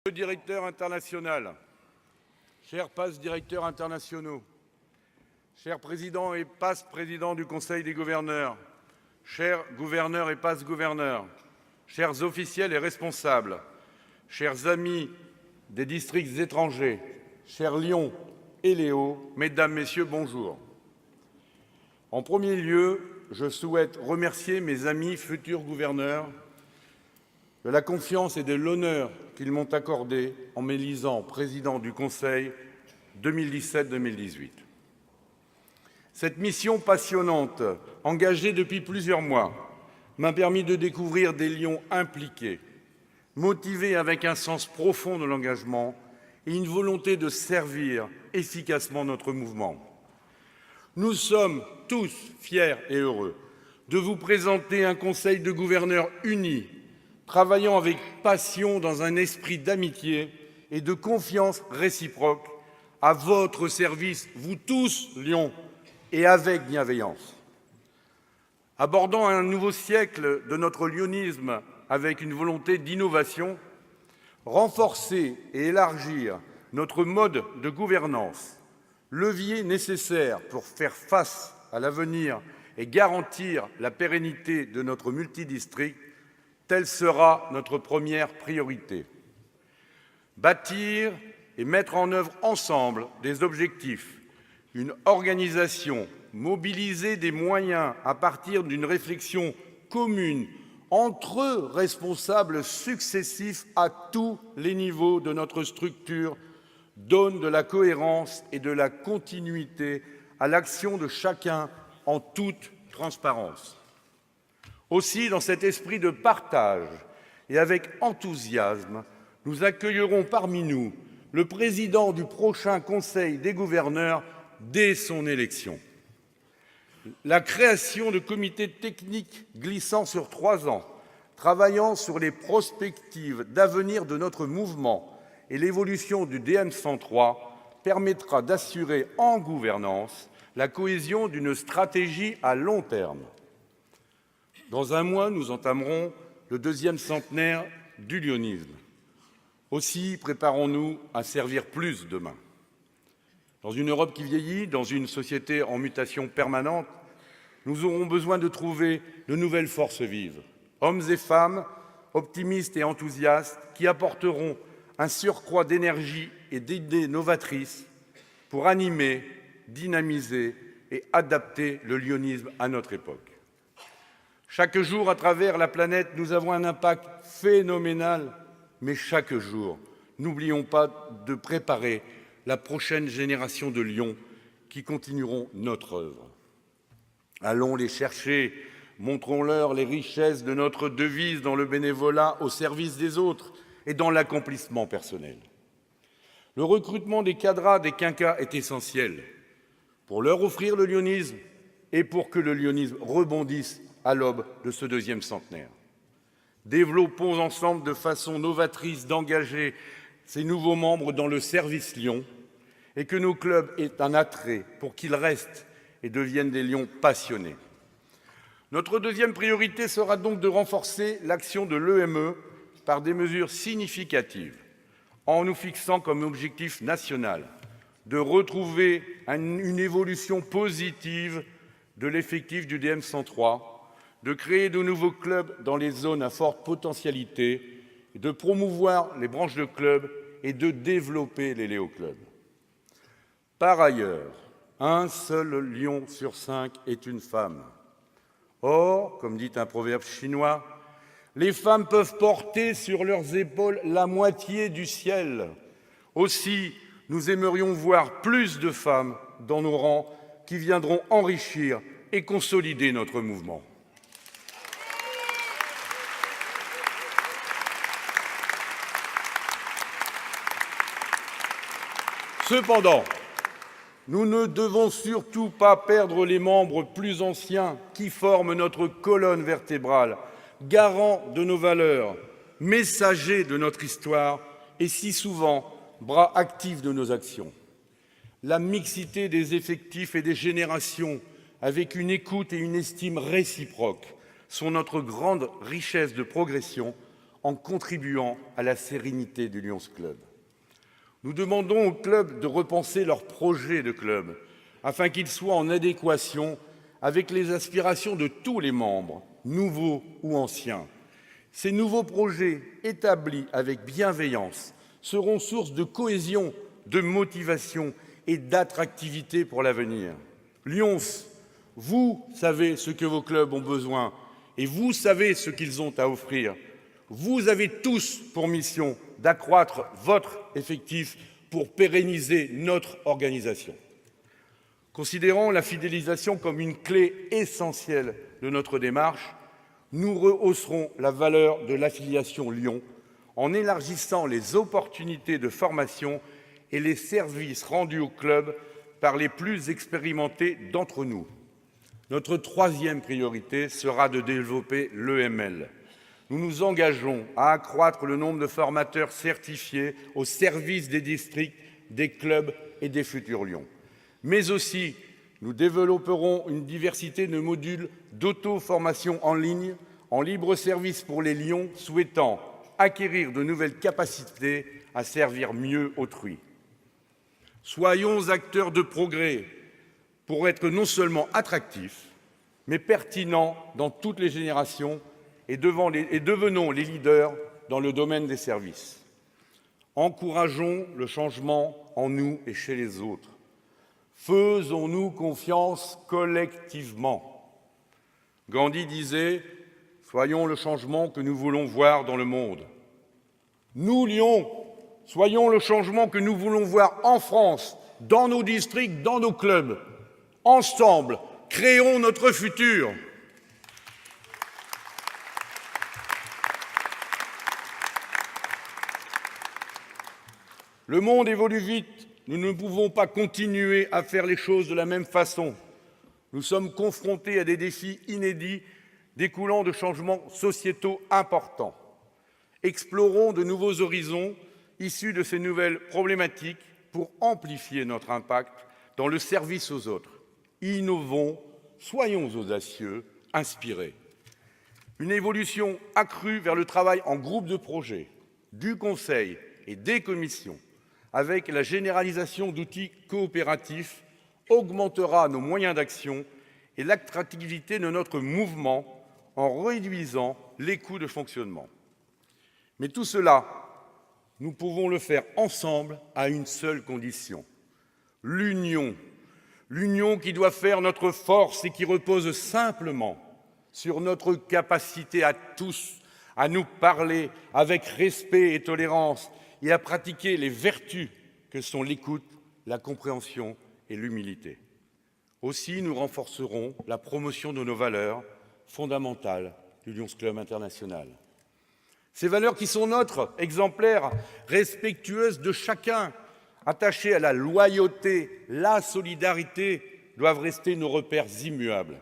Monsieur le directeur international, chers passes directeurs internationaux, chers présidents et passes présidents du Conseil des gouverneurs, chers gouverneurs et passes gouverneurs, chers officiels et responsables, chers amis des districts étrangers, chers Lions et Léo, mesdames, messieurs, bonjour. En premier lieu, je souhaite remercier mes amis futurs gouverneurs de la confiance et de l'honneur qu'ils m'ont accordé en m'élisant président du Conseil 2017-2018. Cette mission passionnante, engagée depuis plusieurs mois, m'a permis de découvrir des lions impliqués, motivés avec un sens profond de l'engagement et une volonté de servir efficacement notre mouvement. Nous sommes tous fiers et heureux de vous présenter un Conseil de gouverneurs uni, travaillant avec passion dans un esprit d'amitié et de confiance réciproque, à votre service, vous tous, Lions, et avec bienveillance. Abordant un nouveau siècle de notre lionisme avec une volonté d'innovation, renforcer et élargir notre mode de gouvernance, levier nécessaire pour faire face à l'avenir et garantir la pérennité de notre multidistrict, telle sera notre première priorité. Bâtir et mettre en œuvre ensemble des objectifs, une organisation, mobiliser des moyens à partir d'une réflexion commune entre responsables successifs à tous les niveaux de notre structure, donne de la cohérence et de la continuité à l'action de chacun en toute transparence. Aussi, dans cet esprit de partage et avec enthousiasme, nous accueillerons parmi nous le président du prochain Conseil des gouverneurs dès son élection. La création de comités techniques glissant sur 3 ans, travaillant sur les prospectives d'avenir de notre mouvement et l'évolution du DM103 permettra d'assurer en gouvernance la cohésion d'une stratégie à long terme. Dans un mois, nous entamerons le 2e centenaire du lionisme. Aussi, préparons-nous à servir plus demain. Dans une Europe qui vieillit, dans une société en mutation permanente, nous aurons besoin de trouver de nouvelles forces vives, hommes et femmes optimistes et enthousiastes qui apporteront un surcroît d'énergie et d'idées novatrices pour animer, dynamiser et adapter le lionisme à notre époque. Chaque jour, à travers la planète, nous avons un impact phénoménal, mais chaque jour, n'oublions pas de préparer la prochaine génération de lions qui continueront notre œuvre. Allons les chercher, montrons-leur les richesses de notre devise dans le bénévolat au service des autres et dans l'accomplissement personnel. Le recrutement des cadras des quinquas est essentiel pour leur offrir le lionisme et pour que le lionisme rebondisse à l'aube de ce 2e centenaire. Développons ensemble de façon novatrice d'engager ces nouveaux membres dans le service Lion et que nos clubs aient un attrait pour qu'ils restent et deviennent des lions passionnés. Notre 2e priorité sera donc de renforcer l'action de l'EME par des mesures significatives, en nous fixant comme objectif national de retrouver une évolution positive de l'effectif du DM103, de créer de nouveaux clubs dans les zones à forte potentialité, de promouvoir les branches de clubs et de développer les Léo-clubs. Par ailleurs, un seul lion sur 5 est une femme. Or, comme dit un proverbe chinois, les femmes peuvent porter sur leurs épaules la moitié du ciel. Aussi, nous aimerions voir plus de femmes dans nos rangs qui viendront enrichir et consolider notre mouvement. Cependant, nous ne devons surtout pas perdre les membres plus anciens qui forment notre colonne vertébrale, garants de nos valeurs, messagers de notre histoire et si souvent bras actifs de nos actions. La mixité des effectifs et des générations, avec une écoute et une estime réciproques, sont notre grande richesse de progression en contribuant à la sérénité du Lions Club. Nous demandons aux clubs de repenser leur projet de club afin qu'il soit en adéquation avec les aspirations de tous les membres, nouveaux ou anciens. Ces nouveaux projets, établis avec bienveillance, seront source de cohésion, de motivation et d'attractivité pour l'avenir. Lions, vous savez ce que vos clubs ont besoin et vous savez ce qu'ils ont à offrir. Vous avez tous pour mission d'accroître votre effectif pour pérenniser notre organisation. Considérant la fidélisation comme une clé essentielle de notre démarche, nous rehausserons la valeur de l'affiliation Lyon en élargissant les opportunités de formation et les services rendus au club par les plus expérimentés d'entre nous. Notre troisième priorité sera de développer l'EML. Nous nous engageons à accroître le nombre de formateurs certifiés au service des districts, des clubs et des futurs Lions. Mais aussi, nous développerons une diversité de modules d'auto-formation en ligne, en libre service pour les Lions souhaitant acquérir de nouvelles capacités à servir mieux autrui. Soyons acteurs de progrès pour être non seulement attractifs, mais pertinents dans toutes les générations et devenons les leaders dans le domaine des services. Encourageons le changement en nous et chez les autres. Faisons-nous confiance collectivement. Gandhi disait « Soyons le changement que nous voulons voir dans le monde ». Nous, Lyon, soyons le changement que nous voulons voir en France, dans nos districts, dans nos clubs. Ensemble, créons notre futur. Le monde évolue vite. Nous ne pouvons pas continuer à faire les choses de la même façon. Nous sommes confrontés à des défis inédits découlant de changements sociétaux importants. Explorons de nouveaux horizons issus de ces nouvelles problématiques pour amplifier notre impact dans le service aux autres. Innovons, soyons audacieux, inspirés. Une évolution accrue vers le travail en groupe de projet, du Conseil et des commissions, avec la généralisation d'outils coopératifs, augmentera nos moyens d'action et l'attractivité de notre mouvement en réduisant les coûts de fonctionnement. Mais tout cela, nous pouvons le faire ensemble à une seule condition, l'union. L'union qui doit faire notre force et qui repose simplement sur notre capacité à tous à nous parler avec respect et tolérance et à pratiquer les vertus que sont l'écoute, la compréhension et l'humilité. Aussi, nous renforcerons la promotion de nos valeurs fondamentales du Lions Club International. Ces valeurs qui sont nôtres, exemplaires, respectueuses de chacun, attachées à la loyauté, la solidarité, doivent rester nos repères immuables.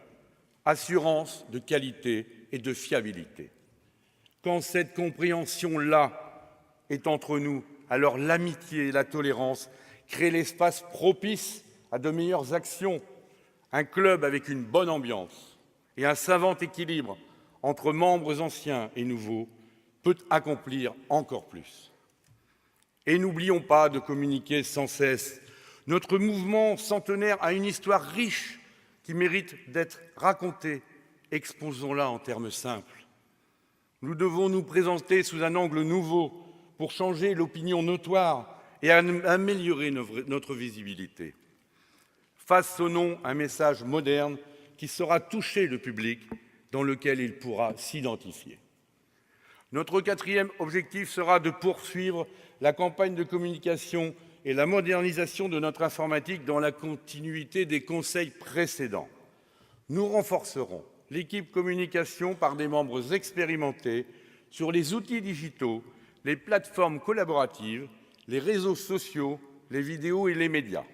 Assurance de qualité et de fiabilité. Quand cette compréhension-là est entre nous, alors l'amitié et la tolérance créent l'espace propice à de meilleures actions. Un club avec une bonne ambiance et un savant équilibre entre membres anciens et nouveaux peut accomplir encore plus. Et n'oublions pas de communiquer sans cesse. Notre mouvement centenaire a une histoire riche qui mérite d'être racontée. Exposons-la en termes simples. Nous devons nous présenter sous un angle nouveau pour changer l'opinion notoire et améliorer notre visibilité. Façonnons un message moderne qui saura toucher le public dans lequel il pourra s'identifier. Notre quatrième objectif sera de poursuivre la campagne de communication et la modernisation de notre informatique dans la continuité des conseils précédents. Nous renforcerons l'équipe communication par des membres expérimentés sur les outils digitaux, les plateformes collaboratives, les réseaux sociaux, les vidéos et les médias.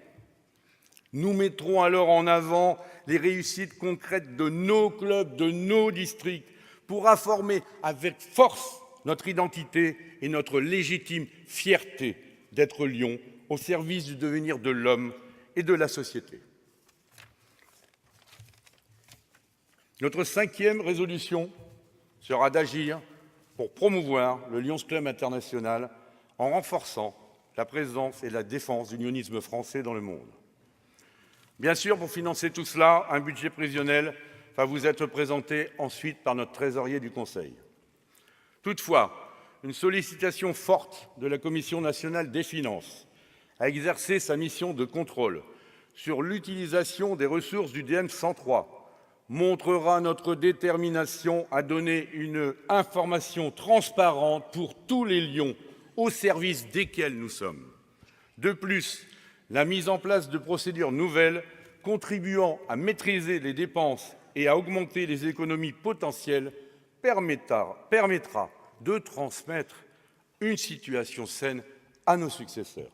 Nous mettrons alors en avant les réussites concrètes de nos clubs, de nos districts, pour affirmer avec force notre identité et notre légitime fierté d'être Lyon au service du devenir de l'homme et de la société. Notre cinquième résolution sera d'agir pour promouvoir le Lions Club international en renforçant la présence et la défense du lyonisme français dans le monde. Bien sûr, pour financer tout cela, un budget prévisionnel va vous être présenté ensuite par notre trésorier du Conseil. Toutefois, une sollicitation forte de la Commission nationale des finances a exercé sa mission de contrôle sur l'utilisation des ressources du DM 103 montrera notre détermination à donner une information transparente pour tous les lions au service desquels nous sommes. De plus, la mise en place de procédures nouvelles contribuant à maîtriser les dépenses et à augmenter les économies potentielles permettra de transmettre une situation saine à nos successeurs.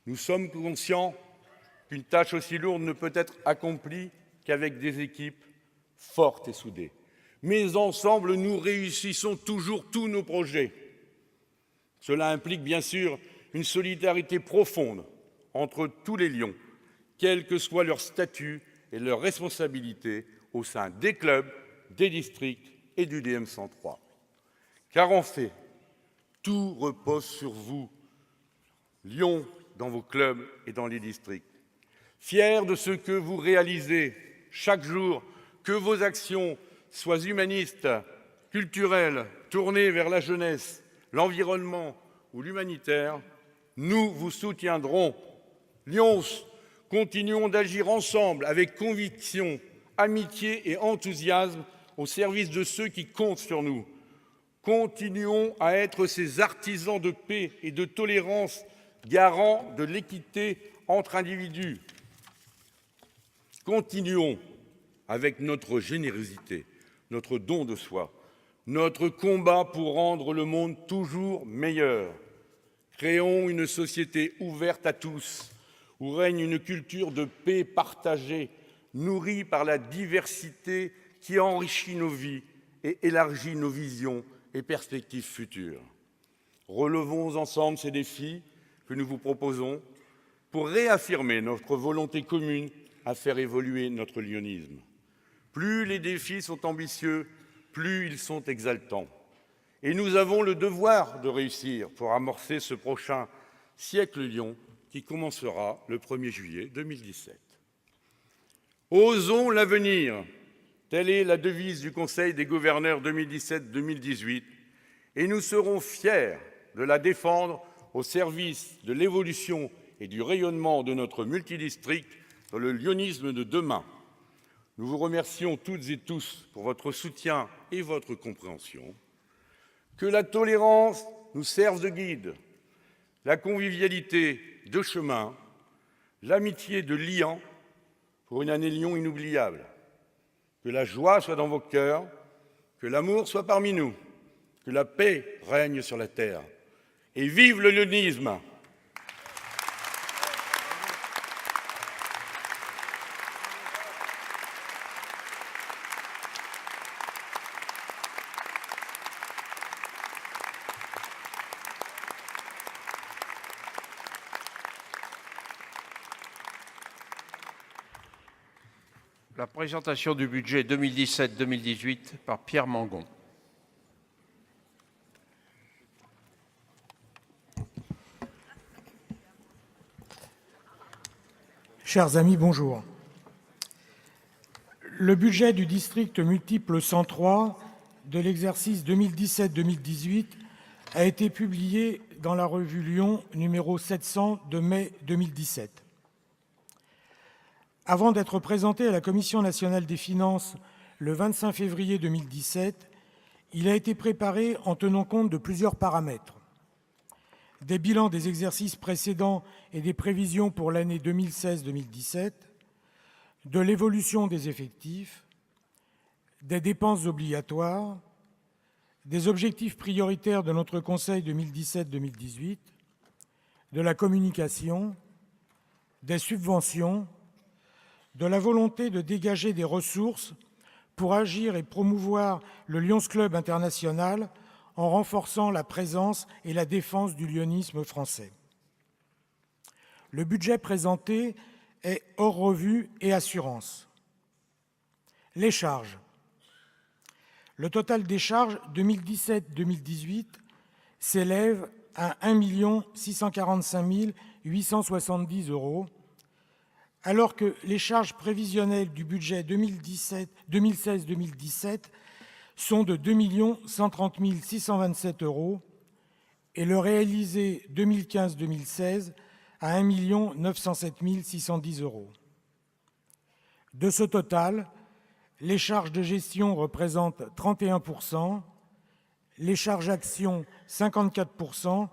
Nous sommes conscients qu'une tâche aussi lourde ne peut être accomplie qu'avec des équipes fortes et soudées. Mais ensemble, nous réussissons toujours tous nos projets. Cela implique bien sûr une solidarité profonde entre tous les lions, quel que soit leur statut et leur responsabilité au sein des clubs, des districts et du DM 103. Car en fait, tout repose sur vous, lions dans vos clubs et dans les districts. Fiers de ce que vous réalisez chaque jour, que vos actions soient humanistes, culturelles, tournées vers la jeunesse, l'environnement ou l'humanitaire, nous vous soutiendrons. Lions, continuons d'agir ensemble avec conviction, amitié et enthousiasme au service de ceux qui comptent sur nous. Continuons à être ces artisans de paix et de tolérance, garants de l'équité entre individus. Continuons avec notre générosité, notre don de soi, notre combat pour rendre le monde toujours meilleur. Créons une société ouverte à tous, où règne une culture de paix partagée, nourrie par la diversité qui enrichit nos vies et élargit nos visions et perspectives futures. Relevons ensemble ces défis que nous vous proposons pour réaffirmer notre volonté commune à faire évoluer notre lyonisme. Plus les défis sont ambitieux, plus ils sont exaltants. Et nous avons le devoir de réussir pour amorcer ce prochain siècle Lion qui commencera le 1er juillet 2017. Osons l'avenir, telle est la devise du Conseil des gouverneurs 2017-2018, et nous serons fiers de la défendre au service de l'évolution et du rayonnement de notre multidistrict dans le lyonisme de demain. Nous vous remercions toutes et tous pour votre soutien et votre compréhension. Que la tolérance nous serve de guide, la convivialité de chemin, l'amitié de liant pour une année Lyon inoubliable. Que la joie soit dans vos cœurs, que l'amour soit parmi nous, que la paix règne sur la terre. Et vive le lyonisme! La présentation du budget 2017-2018 par Pierre Mangon. Chers amis, bonjour. Le budget du district multiple 103 de l'exercice 2017-2018 a été publié dans la revue Lyon numéro 700 de mai 2017. Avant d'être présenté à la Commission nationale des finances le 25 février 2017, il a été préparé en tenant compte de plusieurs paramètres. Des bilans des exercices précédents et des prévisions pour l'année 2016-2017, de l'évolution des effectifs, des dépenses obligatoires, des objectifs prioritaires de notre Conseil 2017-2018, de la communication, des subventions, de la volonté de dégager des ressources pour agir et promouvoir le Lions Club international en renforçant la présence et la défense du lyonisme français. Le budget présenté est hors revue et assurance. Les charges. Le total des charges 2017-2018 s'élève à 1 645 870 €, alors que les charges prévisionnelles du budget 2016-2017 sont de 2 130 627 € et le réalisé 2015-2016 à 1 907 610 €. De ce total, les charges de gestion représentent 31 %, les charges actions 54 %,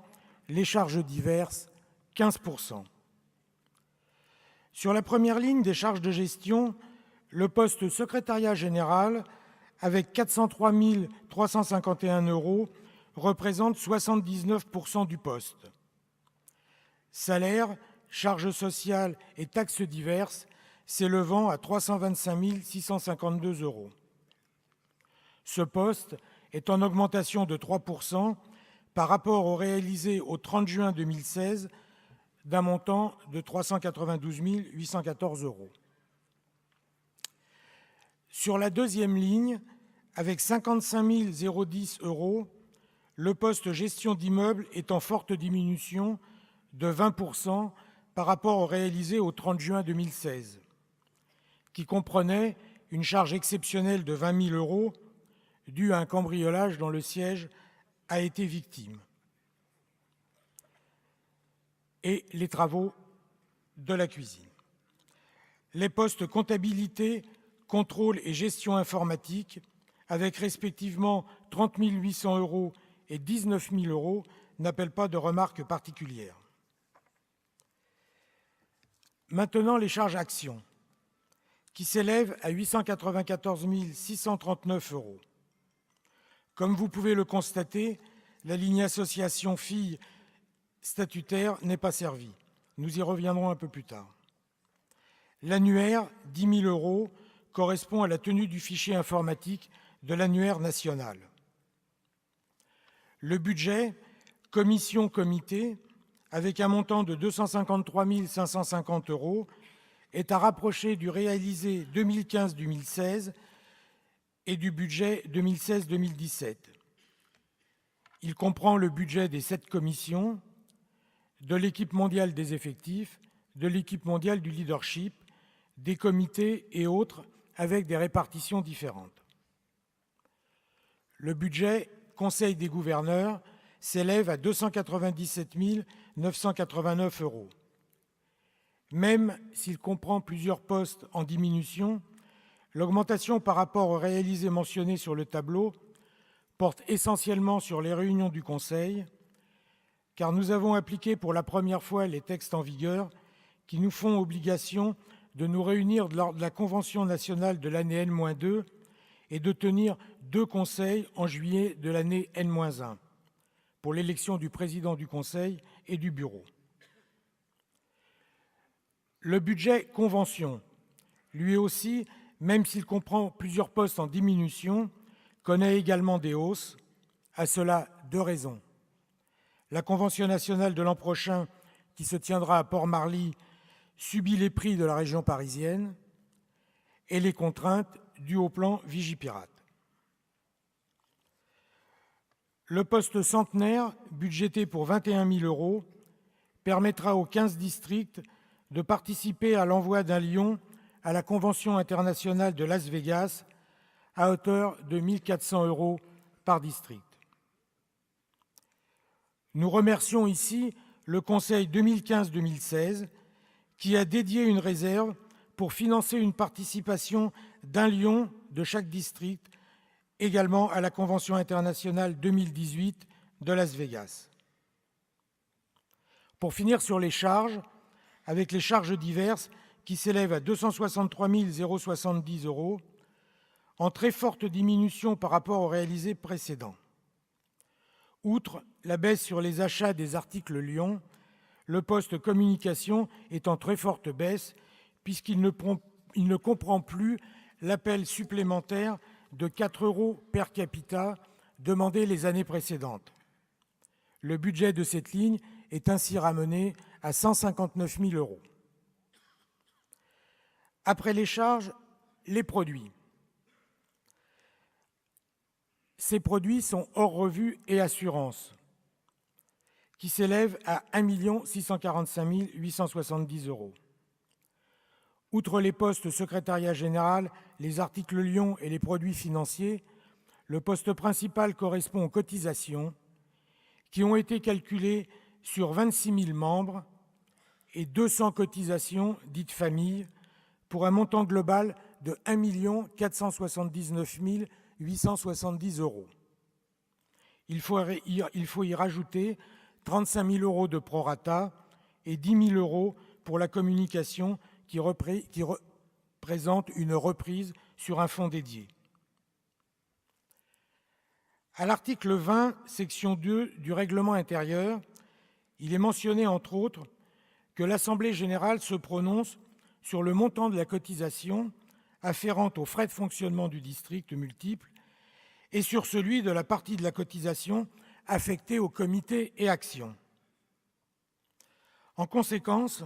les charges diverses 15 %. Sur la première ligne des charges de gestion, le poste secrétariat général, avec 403 351 €, représente 79 % du poste. Salaires, charges sociales et taxes diverses s'élevant à 325 652 €. Ce poste est en augmentation de 3 % par rapport au réalisé au 30 juin 2016, d'un montant de 392 814 €. Sur la deuxième ligne, avec 55 010 €, le poste gestion d'immeubles est en forte diminution de 20 % par rapport au réalisé au 30 juin 2016, qui comprenait une charge exceptionnelle de 20 000 € due à un cambriolage dont le siège a été victime, et les travaux de la cuisine. Les postes comptabilité, contrôle et gestion informatique, avec respectivement 30 800 € et 19 000 €, n'appellent pas de remarques particulières. Maintenant, les charges actions, qui s'élèvent à 894 639 €. Comme vous pouvez le constater, la ligne association filles statutaire n'est pas servie. Nous y reviendrons un peu plus tard. L'annuaire, 10 000 €, correspond à la tenue du fichier informatique de l'annuaire national. Le budget commission-comité, avec un montant de 253 550 €, est à rapprocher du réalisé 2015-2016 et du budget 2016-2017. Il comprend le budget des 7 commissions, de l'équipe mondiale des effectifs, de l'équipe mondiale du leadership, des comités et autres, avec des répartitions différentes. Le budget Conseil des gouverneurs s'élève à 297 989 €. Même s'il comprend plusieurs postes en diminution, l'augmentation par rapport au réalisé mentionné sur le tableau porte essentiellement sur les réunions du Conseil, car nous avons appliqué pour la première fois les textes en vigueur qui nous font obligation de nous réunir lors de la Convention nationale de l'année N-2 et de tenir 2 conseils en juillet de l'année N-1 pour l'élection du président du Conseil et du bureau. Le budget convention, lui aussi, même s'il comprend plusieurs postes en diminution, connaît également des hausses. À cela, 2 raisons. La Convention nationale de l'an prochain, qui se tiendra à Port-Marly, subit les prix de la région parisienne et les contraintes dues au plan Vigipirate. Le poste centenaire, budgété pour 21 000 €, permettra aux 15 districts de participer à l'envoi d'un lion à la Convention internationale de Las Vegas à hauteur de 1 400 € par district. Nous remercions ici le Conseil 2015-2016 qui a dédié une réserve pour financer une participation d'un lion de chaque district également à la Convention internationale 2018 de Las Vegas. Pour finir sur les charges, avec les charges diverses qui s'élèvent à 263 070 €, en très forte diminution par rapport au réalisé précédent. Outre la baisse sur les achats des articles Lyon, le poste communication est en très forte baisse puisqu'il ne comprend plus l'appel supplémentaire de 4 € per capita demandé les années précédentes. Le budget de cette ligne est ainsi ramené à 159 000 €. Après les charges, les produits. Ces produits sont hors revue et assurance, qui s'élèvent à 1 645 870 €. Outre les postes secrétariat général, les articles Lyon et les produits financiers, le poste principal correspond aux cotisations qui ont été calculées sur 26 000 membres et 200 cotisations dites famille pour un montant global de 1 479 870 €. Il faut y rajouter 35 000 € de prorata et 10 000 € pour la communication qui représente une reprise sur un fonds dédié. À l'article 20, section 2 du règlement intérieur, il est mentionné, entre autres, que l'Assemblée générale se prononce sur le montant de la cotisation afférente aux frais de fonctionnement du district multiple et sur celui de la partie de la cotisation affectée aux comités et actions. En conséquence,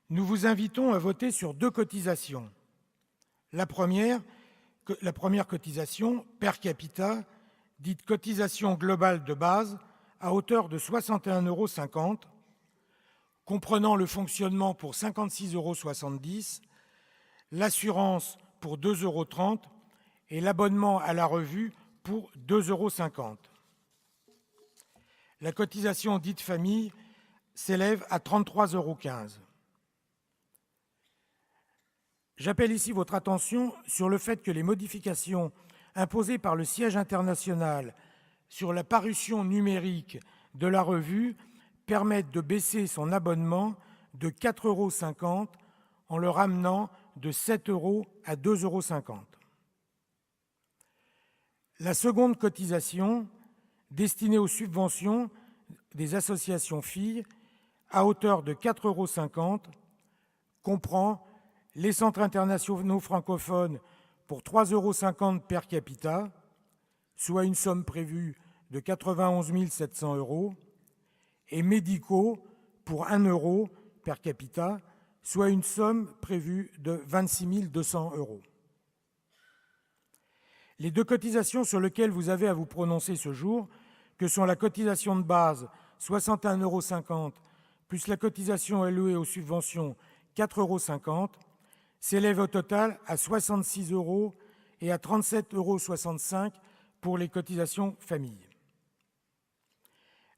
nous vous invitons à voter sur 2 cotisations. La première cotisation, per capita, dite cotisation globale de base, à hauteur de 61,50 €, comprenant le fonctionnement pour 56,70 €, l'assurance pour 2,30 € et l'abonnement à la revue pour 2,50 €. La cotisation dite famille s'élève à 33,15 €. J'appelle ici votre attention sur le fait que les modifications imposées par le siège international sur la parution numérique de la revue permettent de baisser son abonnement de 4,50 € en le ramenant de 7 € à 2,50 €. La seconde cotisation, destinée aux subventions des associations filles, à hauteur de 4,50 €, comprend les centres internationaux francophones pour 3,50 € per capita, soit une somme prévue de 91 700 €, et médicaux pour 1 € per capita, soit une somme prévue de 26 200 €. Les 2 cotisations sur lesquelles vous avez à vous prononcer ce jour, que sont la cotisation de base, 61,50 €, plus la cotisation allouée aux subventions, 4,50 €, s'élèvent au total à 66 € et à 37,65 € pour les cotisations famille.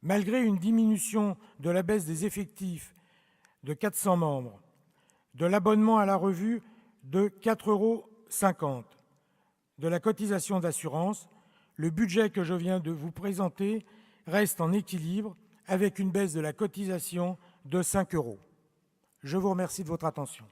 Malgré une diminution de la baisse des effectifs de 400 membres, de l'abonnement à la revue de 4,50 €, de la cotisation d'assurance, le budget que je viens de vous présenter reste en équilibre avec une baisse de la cotisation de 5 €. Je vous remercie de votre attention.